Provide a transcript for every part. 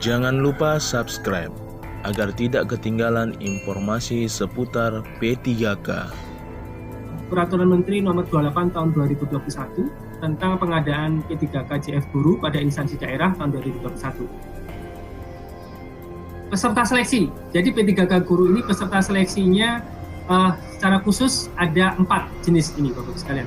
Jangan lupa subscribe agar tidak ketinggalan informasi seputar P3K. Peraturan Menteri Nomor 28 Tahun 2021 tentang pengadaan P3K JF Guru pada instansi daerah tahun 2021. Peserta seleksi. Jadi P3K Guru ini peserta seleksinya secara khusus ada 4 jenis ini, Bapak sekalian.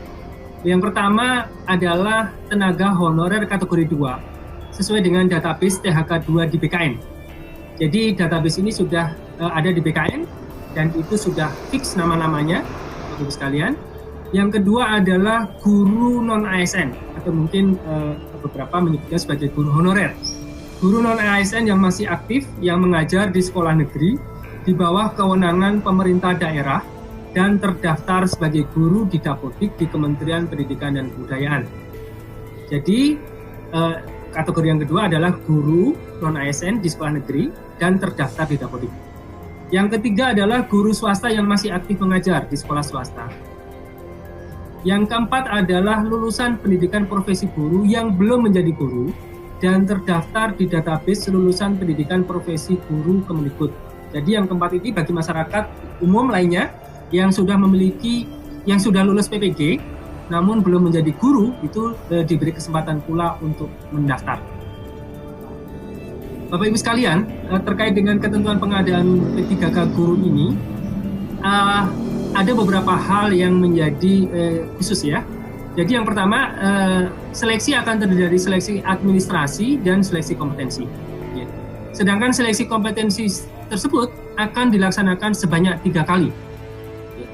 Yang pertama adalah tenaga honorer kategori 2 sesuai dengan database THK2 di BKN. Jadi database ini sudah ada di BKN dan itu sudah fix nama-namanya, Bapak sekalian. Yang kedua adalah guru non-ASN atau mungkin beberapa menyebutnya sebagai guru honorer. Guru non-ASN yang masih aktif yang mengajar di sekolah negeri di bawah kewenangan pemerintah daerah dan terdaftar sebagai guru di Dapodik di Kementerian Pendidikan dan Kebudayaan. Jadi kategori yang kedua adalah guru non-ASN di sekolah negeri dan terdaftar di Dapodik. Yang ketiga adalah guru swasta yang masih aktif mengajar di sekolah swasta. Yang keempat adalah lulusan pendidikan profesi guru yang belum menjadi guru dan terdaftar di database lulusan pendidikan profesi guru Kemendikbud. Jadi yang keempat ini bagi masyarakat umum lainnya yang sudah lulus PPG namun belum menjadi guru, itu diberi kesempatan pula untuk mendaftar. Bapak Ibu sekalian, terkait dengan ketentuan pengadaan P3K Guru ini, ada beberapa hal yang menjadi khusus ya. Jadi yang pertama, seleksi akan terdiri dari seleksi administrasi dan seleksi kompetensi. Sedangkan seleksi kompetensi tersebut akan dilaksanakan sebanyak 3 kali.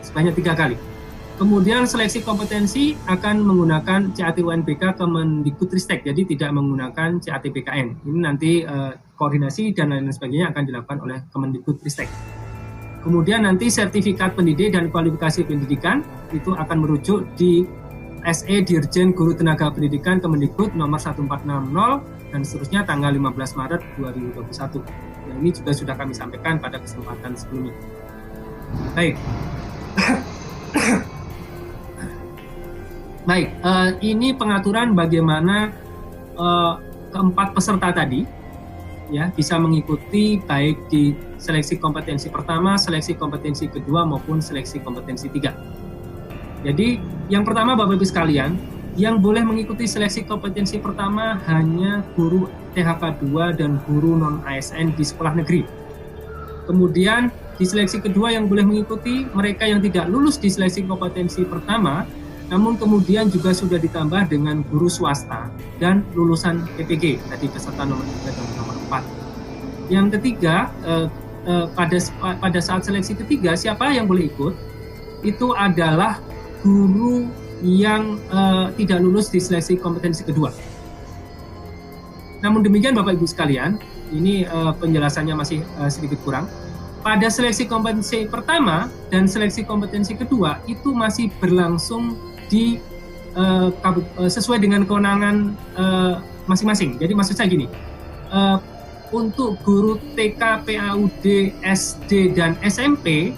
Sebanyak 3 kali. Kemudian seleksi kompetensi akan menggunakan CAT UNBK Kemendikbudristek, jadi tidak menggunakan CAT BKN. Ini nanti koordinasi dan lain sebagainya akan dilakukan oleh Kemendikbudristek. Kemudian nanti sertifikat pendidik dan kualifikasi pendidikan itu akan merujuk di SE Dirjen Guru Tenaga Pendidikan Kemendikbud nomor 1460 dan seterusnya tanggal 15 Maret 2021. Dan ini juga sudah kami sampaikan pada kesempatan sebelumnya. Baik. Baik, ini pengaturan bagaimana keempat peserta tadi ya bisa mengikuti baik di seleksi kompetensi pertama, seleksi kompetensi kedua maupun seleksi kompetensi 3. Jadi yang pertama Bapak Ibu sekalian, yang boleh mengikuti seleksi kompetensi pertama hanya guru THK 2 dan guru non-ASN di sekolah negeri. Kemudian di seleksi kedua yang boleh mengikuti mereka yang tidak lulus di seleksi kompetensi pertama, namun kemudian juga sudah ditambah dengan guru swasta dan lulusan PPG, tadi peserta nomor 3 dan nomor 4. Yang ketiga, pada saat seleksi ketiga, siapa yang boleh ikut? Itu adalah guru yang tidak lulus di seleksi kompetensi kedua. Namun demikian Bapak Ibu sekalian, ini penjelasannya masih sedikit kurang. Pada seleksi kompetensi pertama dan seleksi kompetensi kedua itu masih berlangsung sesuai dengan kewenangan masing-masing. Jadi maksud saya gini, untuk guru TK, PAUD, SD, dan SMP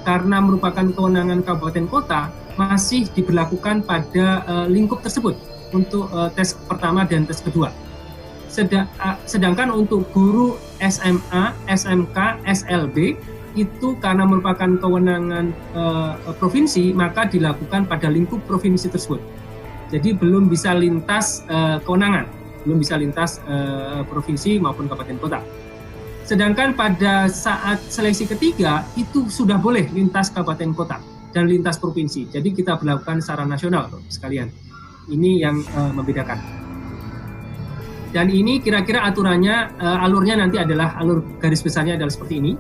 karena merupakan kewenangan kabupaten kota masih diberlakukan pada lingkup tersebut untuk tes pertama dan tes kedua. Sedangkan untuk guru SMA, SMK, SLB itu karena merupakan kewenangan provinsi maka dilakukan pada lingkup provinsi tersebut. Jadi belum bisa lintas kewenangan, belum bisa lintas provinsi maupun kabupaten kota. Sedangkan pada saat seleksi ketiga itu sudah boleh lintas kabupaten kota dan lintas provinsi. Jadi kita berlakukan secara nasional, sekalian. Ini yang membedakan. Dan ini kira-kira aturannya, alurnya nanti adalah alur garis besarnya adalah seperti ini.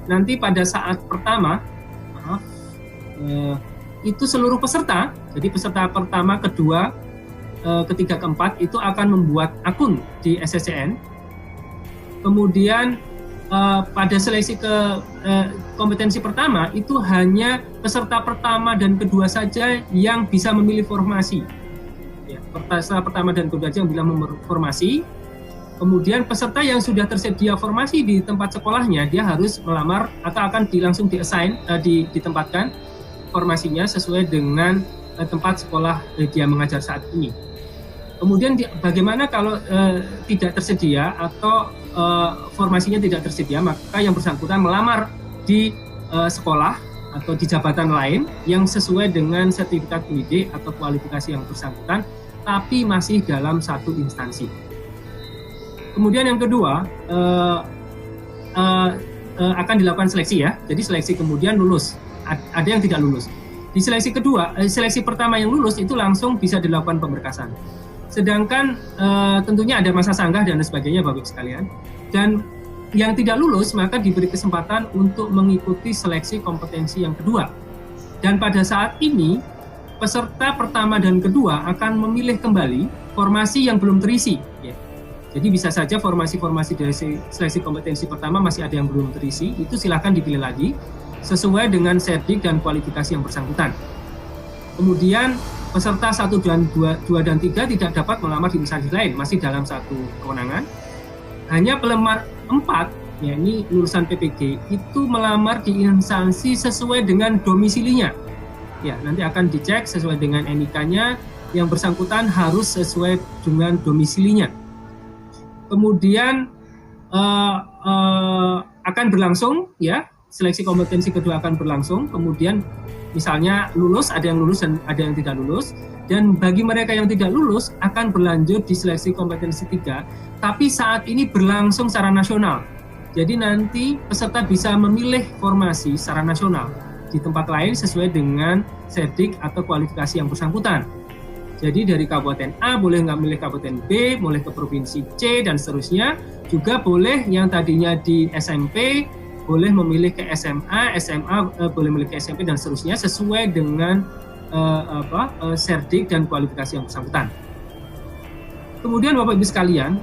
Nanti pada saat pertama, itu seluruh peserta, jadi peserta pertama, kedua, ketiga, keempat, itu akan membuat akun di SSCN. Kemudian pada seleksi kompetensi pertama, itu hanya peserta pertama dan kedua saja yang bisa memilih formasi. Ya, peserta pertama dan kedua saja yang bisa memilih formasi. Kemudian peserta yang sudah tersedia formasi di tempat sekolahnya, dia harus melamar atau akan langsung ditempatkan formasinya sesuai dengan tempat sekolah dia mengajar saat ini. Kemudian bagaimana kalau tidak tersedia atau formasinya tidak tersedia, maka yang bersangkutan melamar di sekolah atau di jabatan lain yang sesuai dengan sertifikat pendidik atau kualifikasi yang bersangkutan, tapi masih dalam satu instansi. Kemudian yang kedua, akan dilakukan seleksi ya. Jadi seleksi kemudian lulus. Ada yang tidak lulus. Di seleksi kedua, seleksi pertama yang lulus itu langsung bisa dilakukan pemberkasan. Sedangkan tentunya ada masa sanggah dan sebagainya Bapak Ibu sekalian. Dan yang tidak lulus maka diberi kesempatan untuk mengikuti seleksi kompetensi yang kedua. Dan pada saat ini peserta pertama dan kedua akan memilih kembali formasi yang belum terisi. Ya. Jadi bisa saja formasi-formasi dari seleksi kompetensi pertama masih ada yang belum terisi, itu silakan dipilih lagi sesuai dengan serdik dan kualifikasi yang bersangkutan. Kemudian peserta 1 dan 2 dan 3 tidak dapat melamar di instansi lain, masih dalam satu kewenangan. Hanya pelamar 4, yakni lulusan PPG, itu melamar di instansi sesuai dengan domisilinya. Ya, nanti akan dicek sesuai dengan NIK-nya, yang bersangkutan harus sesuai dengan domisilinya. Kemudian akan berlangsung, ya, seleksi kompetensi kedua akan berlangsung. Kemudian misalnya lulus, ada yang lulus dan ada yang tidak lulus. Dan bagi mereka yang tidak lulus akan berlanjut di seleksi kompetensi 3, tapi saat ini berlangsung secara nasional. Jadi nanti peserta bisa memilih formasi secara nasional di tempat lain sesuai dengan serdik atau kualifikasi yang bersangkutan. Jadi dari kabupaten A boleh nggak milih kabupaten B, boleh ke provinsi C dan seterusnya. Juga boleh yang tadinya di SMP boleh memilih ke SMA, SMA boleh memilih ke SMP dan seterusnya sesuai dengan serdik dan kualifikasi yang bersangkutan. Kemudian Bapak Ibu sekalian,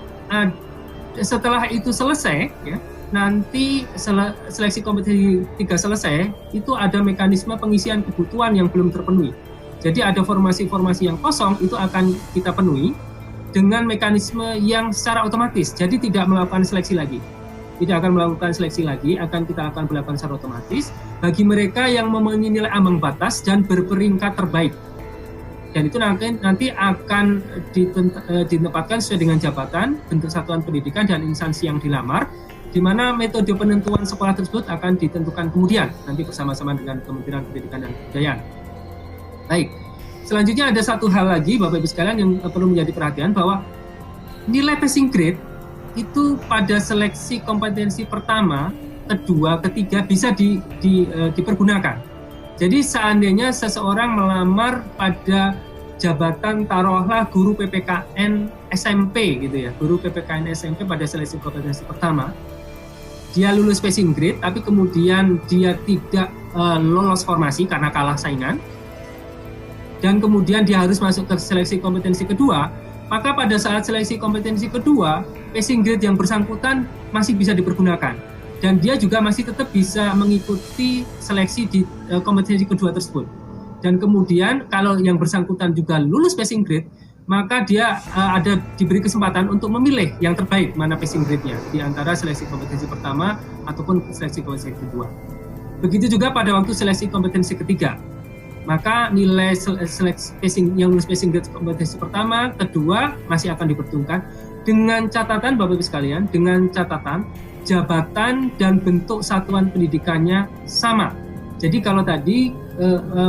setelah itu selesai, ya, nanti seleksi kompetensi 3 selesai, itu ada mekanisme pengisian kebutuhan yang belum terpenuhi. Jadi ada formasi-formasi yang kosong itu akan kita penuhi dengan mekanisme yang secara otomatis. Jadi tidak melakukan seleksi lagi. Tidak akan melakukan seleksi lagi, kita akan melakukan secara otomatis bagi mereka yang memenuhi nilai ambang batas dan berperingkat terbaik. Dan itu nanti akan ditempatkan sesuai dengan jabatan, bentuk satuan pendidikan dan instansi yang dilamar, di mana metode penentuan sekolah tersebut akan ditentukan kemudian nanti bersama-sama dengan Kementerian Pendidikan dan Kebudayaan. Baik, selanjutnya ada satu hal lagi Bapak Ibu sekalian yang perlu menjadi perhatian, bahwa nilai passing grade itu pada seleksi kompetensi pertama, kedua, ketiga bisa dipergunakan. Jadi seandainya seseorang melamar pada jabatan taruhlah guru PPKN SMP gitu ya, guru PPKN SMP pada seleksi kompetensi pertama, dia lulus passing grade tapi kemudian dia tidak lolos formasi karena kalah saingan, dan kemudian dia harus masuk ke seleksi kompetensi kedua, maka pada saat seleksi kompetensi kedua, passing grade yang bersangkutan masih bisa dipergunakan. Dan dia juga masih tetap bisa mengikuti seleksi di kompetensi kedua tersebut. Dan kemudian kalau yang bersangkutan juga lulus passing grade, maka dia diberi kesempatan untuk memilih yang terbaik mana passing grade-nya di antara seleksi kompetensi pertama ataupun seleksi kompetensi kedua. Begitu juga pada waktu seleksi kompetensi ketiga. Maka nilai yang lulus passing grade kompetensi pertama, kedua masih akan diperhitungkan dengan catatan Bapak Ibu sekalian, dengan catatan jabatan dan bentuk satuan pendidikannya sama. Jadi kalau tadi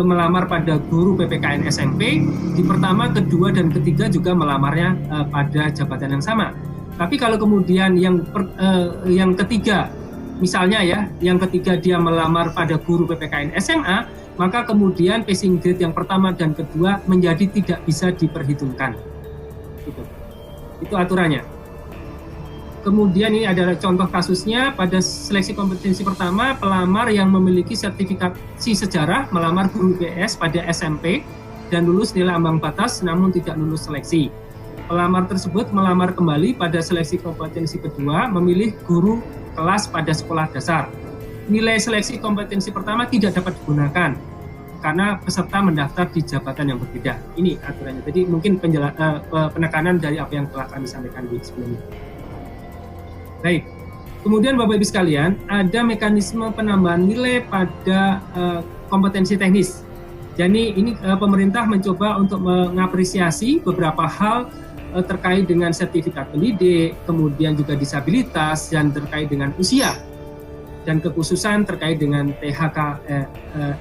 melamar pada guru PPKN SMP, di pertama, kedua dan ketiga juga melamarnya pada jabatan yang sama. Tapi kalau kemudian yang ketiga, misalnya ya, yang ketiga dia melamar pada guru PPKN SMA, maka kemudian passing grade yang pertama dan kedua menjadi tidak bisa diperhitungkan. Itu aturannya. Kemudian ini adalah contoh kasusnya pada seleksi kompetensi pertama, pelamar yang memiliki sertifikasi sejarah melamar guru PS pada SMP dan lulus nilai ambang batas namun tidak lulus seleksi. Pelamar tersebut melamar kembali pada seleksi kompetensi kedua, memilih guru kelas pada sekolah dasar. Nilai seleksi kompetensi pertama tidak dapat digunakan karena peserta mendaftar di jabatan yang berbeda. Ini aturannya. Jadi mungkin penekanan dari apa yang telah kami sampaikan di sebelumnya. Baik. Kemudian Bapak Ibu sekalian, ada mekanisme penambahan nilai pada kompetensi teknis. Jadi ini pemerintah mencoba untuk mengapresiasi beberapa hal terkait dengan sertifikat pendidik, kemudian juga disabilitas, dan terkait dengan usia, dan kekhususan terkait dengan THK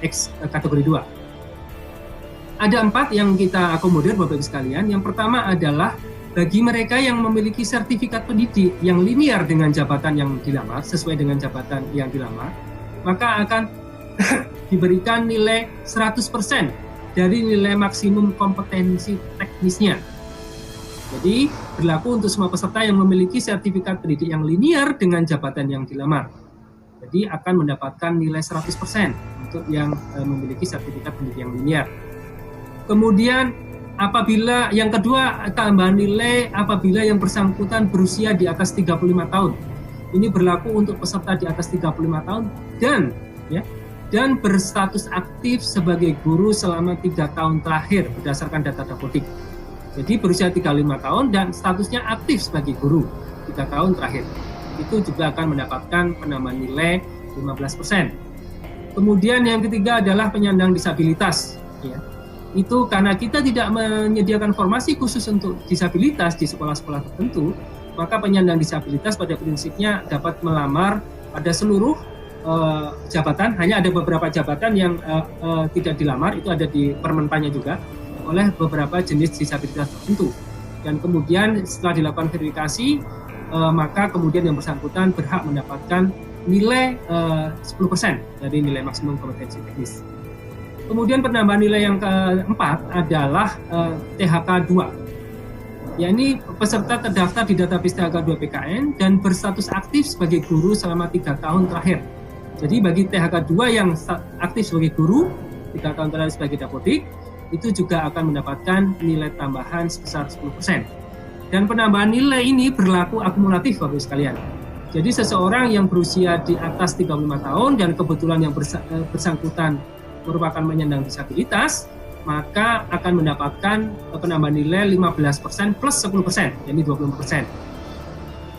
X kategori 2. Ada 4 yang kita akomodir Bapak Ibu sekalian. Yang pertama adalah bagi mereka yang memiliki sertifikat pendidik yang linear dengan jabatan yang dilamar, sesuai dengan jabatan yang dilamar, maka akan diberikan nilai 100% dari nilai maksimum kompetensi teknisnya. Jadi berlaku untuk semua peserta yang memiliki sertifikat pendidik yang linear dengan jabatan yang dilamar. Jadi akan mendapatkan nilai 100% untuk yang memiliki sertifikat pendidik yang linear. Kemudian apabila yang kedua, tambahan nilai apabila yang bersangkutan berusia di atas 35 tahun. Ini berlaku untuk peserta di atas 35 tahun dan berstatus aktif sebagai guru selama 3 tahun terakhir berdasarkan data Dapodik. Jadi berusia 35 tahun dan statusnya aktif sebagai guru 3 tahun terakhir. Itu juga akan mendapatkan penambahan nilai 15%. Kemudian yang ketiga adalah penyandang disabilitas. Ya. Itu karena kita tidak menyediakan formasi khusus untuk disabilitas di sekolah-sekolah tertentu, maka penyandang disabilitas pada prinsipnya dapat melamar pada seluruh jabatan. Hanya ada beberapa jabatan yang tidak dilamar, itu ada di Permenpannya juga, oleh beberapa jenis disabilitas tertentu. Dan kemudian setelah dilakukan verifikasi, maka kemudian yang bersangkutan berhak mendapatkan nilai 10% dari nilai maksimum kompetensi teknis. Kemudian penambahan nilai yang keempat adalah THK 2. Yakni peserta terdaftar di database THK 2 PKN dan berstatus aktif sebagai guru selama 3 tahun terakhir. Jadi bagi THK 2 yang aktif sebagai guru 3 tahun terakhir sebagai Dapodik, itu juga akan mendapatkan nilai tambahan sebesar 10%. Dan penambahan nilai ini berlaku akumulatif Bapak Ibu sekalian. Jadi seseorang yang berusia di atas 35 tahun dan kebetulan yang bersangkutan merupakan penyandang disabilitas, maka akan mendapatkan penambahan nilai 15% plus 10%, yakni 20%.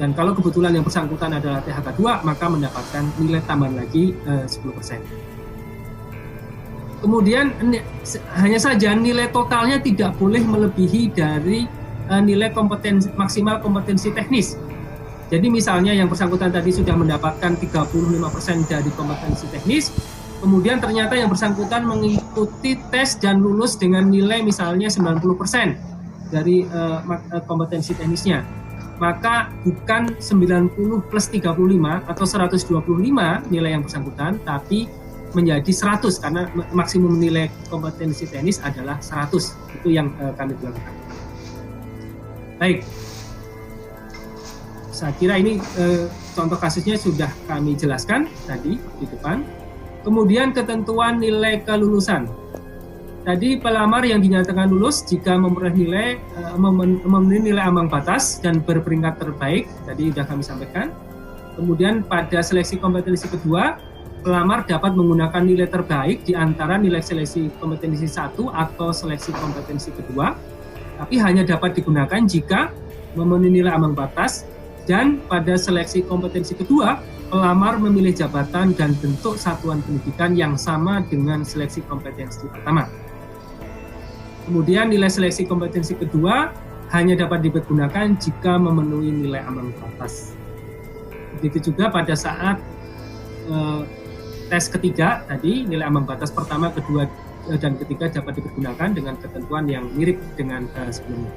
Dan kalau kebetulan yang bersangkutan adalah THK 2, maka mendapatkan nilai tambahan lagi 10%. Kemudian hanya saja nilai totalnya tidak boleh melebihi dari nilai maksimal kompetensi teknis. Jadi misalnya yang bersangkutan tadi sudah mendapatkan 35% dari kompetensi teknis, kemudian ternyata yang bersangkutan mengikuti tes dan lulus dengan nilai misalnya 90% dari kompetensi teknisnya. Maka bukan 90 plus 35 atau 125 nilai yang bersangkutan, tapi menjadi 100 karena maksimum nilai kompetensi teknis adalah 100. Itu yang kami lakukan. Baik. Saya kira ini contoh kasusnya sudah kami jelaskan tadi di depan. Kemudian ketentuan nilai kelulusan. Tadi pelamar yang dinyatakan lulus jika memperoleh memenuhi nilai ambang batas dan berperingkat terbaik, tadi sudah kami sampaikan. Kemudian pada seleksi kompetensi kedua, pelamar dapat menggunakan nilai terbaik di antara nilai seleksi kompetensi 1 atau seleksi kompetensi kedua, tapi hanya dapat digunakan jika memenuhi nilai ambang batas, dan pada seleksi kompetensi kedua, pelamar memilih jabatan dan bentuk satuan pendidikan yang sama dengan seleksi kompetensi pertama. Kemudian nilai seleksi kompetensi kedua hanya dapat digunakan jika memenuhi nilai ambang batas. Begitu juga pada saat tes ketiga tadi, nilai ambang batas pertama, kedua, dan ketiga dapat dipergunakan dengan ketentuan yang mirip dengan sebelumnya.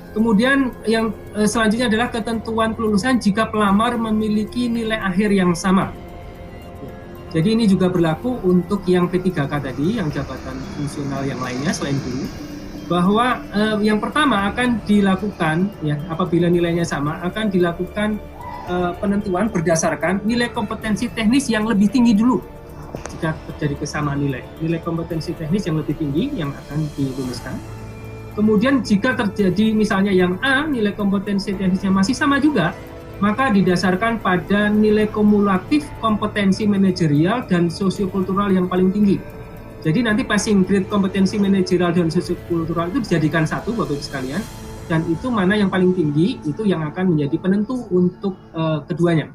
Kemudian yang selanjutnya adalah ketentuan kelulusan jika pelamar memiliki nilai akhir yang sama. Jadi ini juga berlaku untuk yang P3K tadi, yang jabatan fungsional yang lainnya selain guru, bahwa yang pertama akan dilakukan, ya, apabila nilainya sama, akan dilakukan penentuan berdasarkan nilai kompetensi teknis yang lebih tinggi dulu. Jika terjadi kesamaan nilai kompetensi teknis yang lebih tinggi yang akan diluluskan. Kemudian jika terjadi misalnya yang A, nilai kompetensi teknisnya masih sama juga, maka didasarkan pada nilai kumulatif kompetensi manajerial dan sosiokultural yang paling tinggi. Jadi nanti passing grade kompetensi manajerial dan sosiokultural itu dijadikan satu, Bapak Ibu sekalian, dan itu mana yang paling tinggi, itu yang akan menjadi penentu untuk keduanya.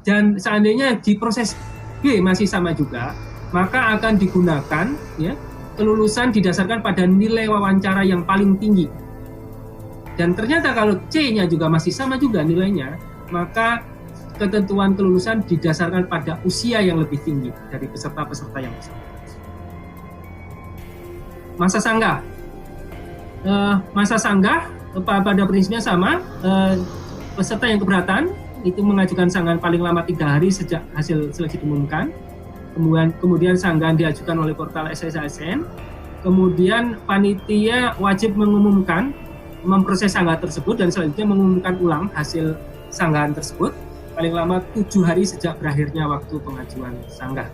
Dan seandainya di proses B masih sama juga, maka akan digunakan, ya, kelulusan didasarkan pada nilai wawancara yang paling tinggi. Dan ternyata kalau C-nya juga masih sama juga nilainya, maka ketentuan kelulusan didasarkan pada usia yang lebih tinggi dari peserta-peserta yang bersangkutan. Masa sanggah. Masa sanggah pada prinsipnya sama. Peserta yang keberatan itu mengajukan sanggahan paling lama 3 hari sejak hasil seleksi diumumkan. Kemudian sanggahan diajukan oleh portal SSASN. Kemudian panitia wajib memproses sanggahan tersebut dan selanjutnya mengumumkan ulang hasil sanggahan tersebut paling lama 7 hari sejak berakhirnya waktu pengajuan sanggah.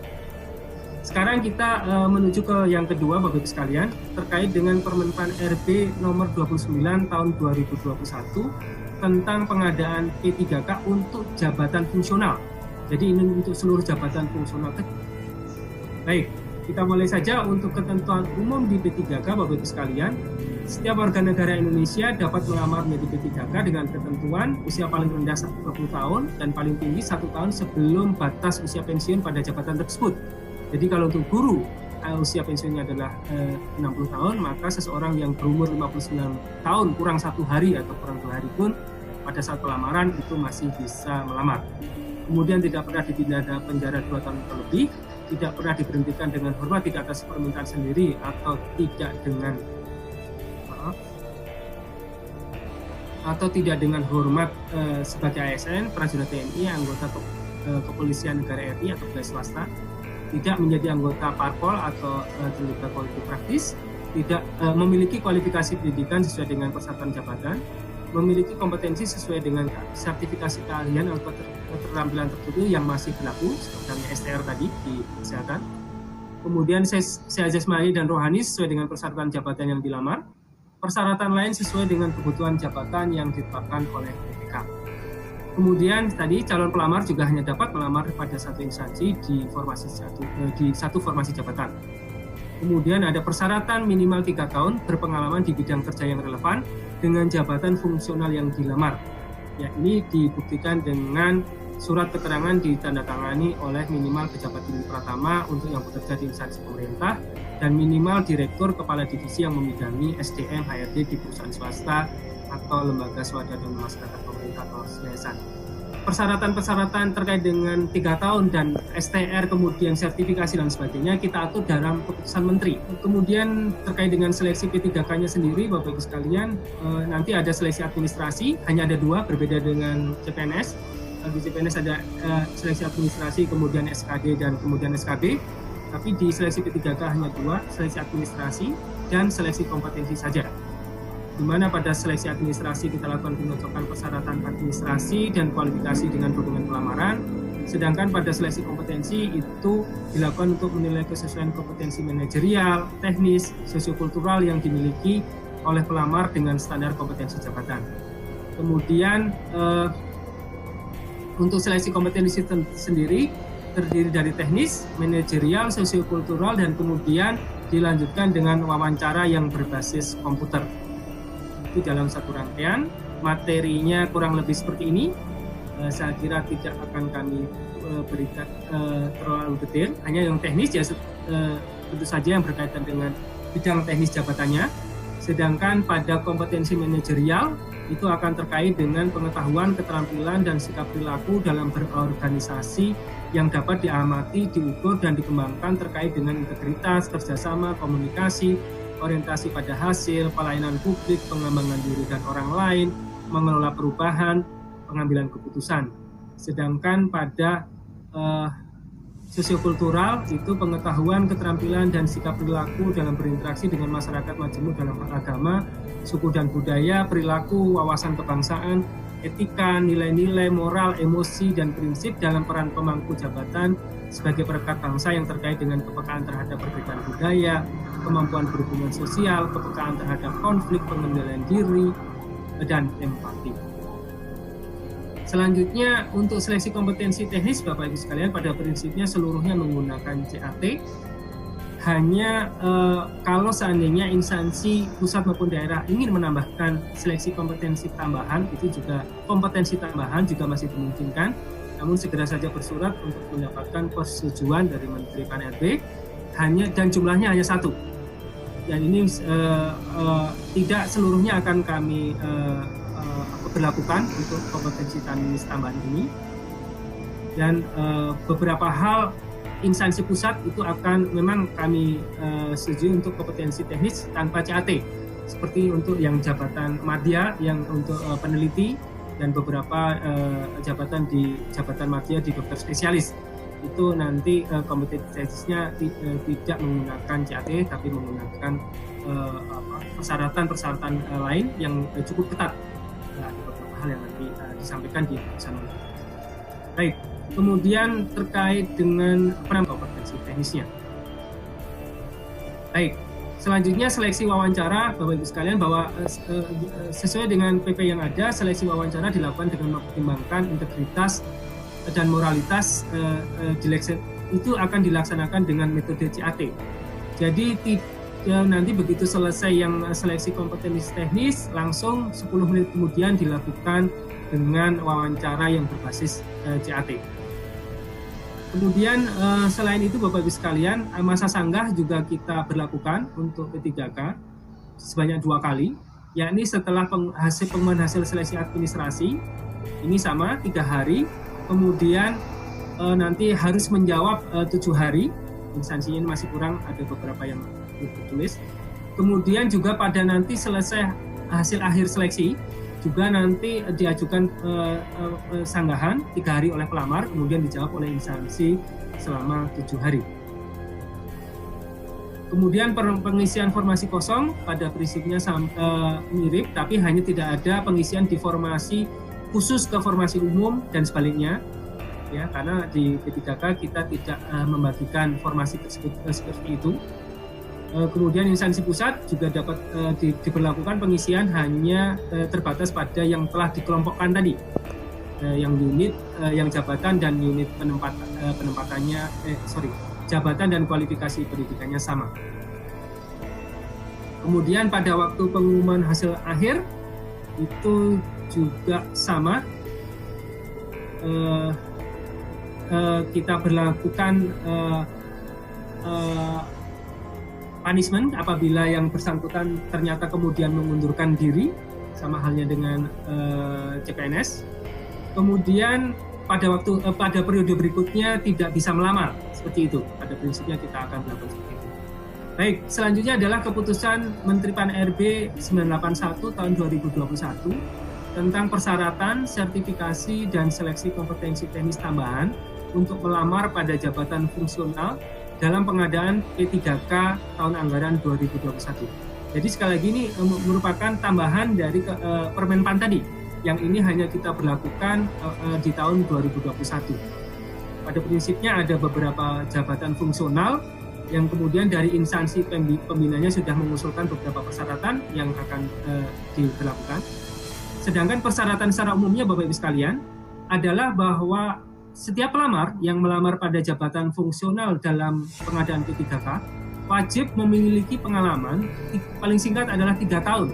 Sekarang kita menuju ke yang kedua, Bapak Ibu sekalian, terkait dengan Permenpan RB nomor 29 tahun 2021 tentang pengadaan P3K untuk jabatan fungsional. Jadi ini untuk seluruh jabatan fungsional. Baik, kita mulai saja untuk ketentuan umum di P3K, Bapak Ibu sekalian. Setiap warga negara Indonesia dapat melamar menjadi P3K dengan ketentuan usia paling rendah 20 tahun dan paling tinggi 1 tahun sebelum batas usia pensiun pada jabatan tersebut. Jadi kalau untuk guru usia pensiunnya adalah 60 tahun, maka seseorang yang berumur 59 tahun kurang 1 hari atau kurang 2 hari pun pada saat pelamaran itu masih bisa melamar. Kemudian tidak pernah dipidana penjara 2 tahun atau lebih, tidak pernah diberhentikan dengan hormat tidak atas permintaan sendiri atau tidak dengan hormat sebagai ASN, prajurit TNI, anggota kepolisian negara RI atau pegawai swasta, tidak menjadi anggota parpol atau terlibat politik praktis, tidak memiliki kualifikasi pendidikan sesuai dengan persyaratan jabatan, memiliki kompetensi sesuai dengan sertifikasi keahlian atau keterampilan tertentu yang masih berlaku, seperti STR tadi di kesehatan. Kemudian sehat jasmani dan rohani sesuai dengan persyaratan jabatan yang dilamar. Persyaratan lain sesuai dengan kebutuhan jabatan yang ditetapkan oleh BPK. Kemudian tadi calon pelamar juga hanya dapat melamar pada satu instansi di satu formasi jabatan. Kemudian ada persyaratan minimal 3 tahun berpengalaman di bidang kerja yang relevan dengan jabatan fungsional yang dilamar. Ya, ini dibuktikan dengan surat keterangan ditandatangani oleh minimal pejabat tinggi pratama untuk yang bekerja di instansi pemerintah dan minimal direktur kepala divisi yang membidangi SDM HRD di perusahaan swasta atau lembaga swadaya dan masyarakat pemerintah atau yayasan. Persyaratan-persyaratan terkait dengan 3 tahun dan STR, kemudian sertifikasi dan sebagainya kita atur dalam keputusan menteri. Kemudian terkait dengan seleksi P3K-nya sendiri, Bapak Ibu sekalian, nanti ada seleksi administrasi, hanya ada 2, berbeda dengan CPNS. Di CPNS ada seleksi administrasi, kemudian SKD dan kemudian SKB. Tapi di seleksi P3K hanya 2, seleksi administrasi dan seleksi kompetensi saja. Di mana pada seleksi administrasi kita lakukan pencocokan persyaratan administrasi dan kualifikasi dengan dokumen pelamaran, sedangkan pada seleksi kompetensi itu dilakukan untuk menilai kesesuaian kompetensi manajerial, teknis, sosiokultural yang dimiliki oleh pelamar dengan standar kompetensi jabatan. Kemudian untuk seleksi kompetensi sendiri terdiri dari teknis, manajerial, sosiokultural, dan kemudian dilanjutkan dengan wawancara yang berbasis komputer. Itu dalam satu rangkaian. Materinya kurang lebih seperti ini. Saya kira tidak akan kami berikan terlalu detail. Hanya yang teknis ya tentu saja yang berkaitan dengan bidang teknis jabatannya. Sedangkan pada kompetensi manajerial itu akan terkait dengan pengetahuan, keterampilan, dan sikap perilaku dalam berorganisasi yang dapat diamati, diukur, dan dikembangkan terkait dengan integritas, kerjasama, komunikasi, orientasi pada hasil, pelayanan publik, pengembangan diri dan orang lain, mengelola perubahan, pengambilan keputusan. Sedangkan pada sosiokultural itu pengetahuan, keterampilan, dan sikap perilaku dalam berinteraksi dengan masyarakat majemuk dalam agama, suku dan budaya, perilaku, wawasan kebangsaan, etika, nilai-nilai, moral, emosi, dan prinsip dalam peran pemangku jabatan sebagai perekat bangsa yang terkait dengan kepekaan terhadap perbedaan budaya, kemampuan berhubungan sosial, kepekaan terhadap konflik, pengendalian diri, dan empati. Selanjutnya untuk seleksi kompetensi teknis Bapak Ibu sekalian pada prinsipnya seluruhnya menggunakan CAT. Hanya kalau seandainya instansi pusat maupun daerah ingin menambahkan seleksi kompetensi tambahan, itu juga kompetensi tambahan juga masih dimungkinkan. Namun segera saja bersurat untuk mendapatkan persetujuan dari Menteri PAN RB. Dan jumlahnya hanya 1. dan ini tidak seluruhnya akan kami berlakukan untuk kompetensi teknis tambahan ini, dan beberapa hal instansi pusat itu akan memang kami setuju untuk kompetensi teknis tanpa CAT, seperti untuk yang jabatan madya, yang untuk peneliti, dan beberapa jabatan madya di dokter spesialis. Itu nanti kompetensi teknisnya tidak menggunakan CAT, tapi menggunakan persyaratan lain yang cukup ketat. Ada beberapa hal yang nanti disampaikan di pesan. Baik, kemudian terkait dengan kompetensi teknisnya. Baik, selanjutnya seleksi wawancara, Bapak Ibu sekalian, bahwa sesuai dengan PP yang ada, seleksi wawancara dilakukan dengan mempertimbangkan integritas dan moralitas itu akan dilaksanakan dengan metode CAT. Jadi nanti begitu selesai yang seleksi kompetensi teknis, langsung 10 menit kemudian dilakukan dengan wawancara yang berbasis CAT. Kemudian selain itu Bapak Ibu sekalian, masa sanggah juga kita berlakukan untuk P3K sebanyak 2 kali, yakni setelah pengumuman hasil seleksi administrasi, ini sama 3 hari, kemudian nanti harus menjawab 7 hari, instansinya masih kurang, ada beberapa yang tertulis. Kemudian juga pada nanti selesai hasil akhir seleksi, juga nanti diajukan sanggahan 3 hari oleh pelamar, kemudian dijawab oleh instansi selama 7 hari. Kemudian pengisian formasi kosong pada prinsipnya mirip, tapi hanya tidak ada pengisian di formasi khusus ke formasi umum dan sebaliknya, ya, karena di P3K kita tidak membagikan formasi tersebut seperti itu. Kemudian instansi pusat juga dapat diberlakukan pengisian hanya terbatas pada yang telah dikelompokkan tadi, yang unit, yang jabatan dan unit penempatannya, jabatan dan kualifikasi pendidikannya sama. Kemudian pada waktu pengumuman hasil akhir itu juga sama, kita berlakukan punishment apabila yang bersangkutan ternyata kemudian mengundurkan diri, sama halnya dengan CPNS. Kemudian pada periode berikutnya tidak bisa melamar, seperti itu. Pada prinsipnya kita akan melakukan seperti itu. Baik, selanjutnya adalah keputusan Menteri Pan-RB 981 tahun 2021 tentang persyaratan, sertifikasi, dan seleksi kompetensi teknis tambahan untuk melamar pada jabatan fungsional dalam pengadaan P3K tahun anggaran 2021. Jadi sekali lagi ini merupakan tambahan dari Permenpan tadi, yang ini hanya kita berlakukan di tahun 2021. Pada prinsipnya ada beberapa jabatan fungsional yang kemudian dari instansi pembinanya sudah mengusulkan beberapa persyaratan yang akan diberlakukan. Sedangkan persyaratan secara umumnya Bapak Ibu sekalian adalah bahwa setiap pelamar yang melamar pada jabatan fungsional dalam pengadaan P3K wajib memiliki pengalaman paling singkat adalah 3 tahun.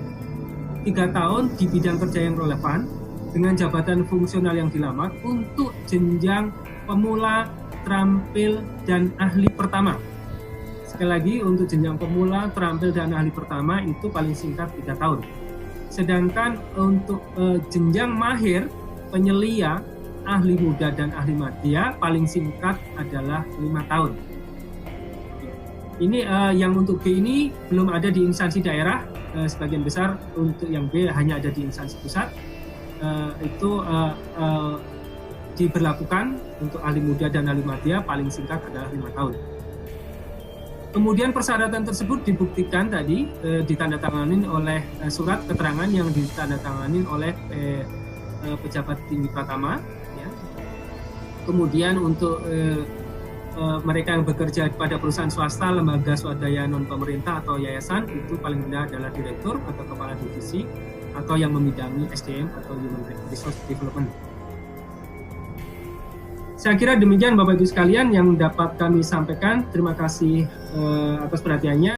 3 tahun di bidang kerja yang relevan dengan jabatan fungsional yang dilamar untuk jenjang pemula, terampil, dan ahli pertama. Sekali lagi, untuk jenjang pemula, terampil, dan ahli pertama itu paling singkat 3 tahun. Sedangkan untuk jenjang mahir, penyelia, ahli muda, dan ahli madya paling singkat adalah 5 tahun. Ini yang untuk B ini belum ada di instansi daerah, sebagian besar. Untuk yang B hanya ada di instansi pusat. Itu diberlakukan untuk ahli muda dan ahli madya paling singkat adalah 5 tahun. Kemudian persyaratan tersebut dibuktikan tadi ditandatangani oleh surat keterangan yang ditandatangani oleh pejabat tinggi pratama. Ya. Kemudian untuk mereka yang bekerja pada perusahaan swasta, lembaga swadaya non pemerintah atau yayasan, itu paling rendah adalah direktur atau kepala divisi atau yang membidangi SDM atau Human Resource Development. Saya kira demikian Bapak Ibu sekalian yang dapat kami sampaikan. Terima kasih atas perhatiannya.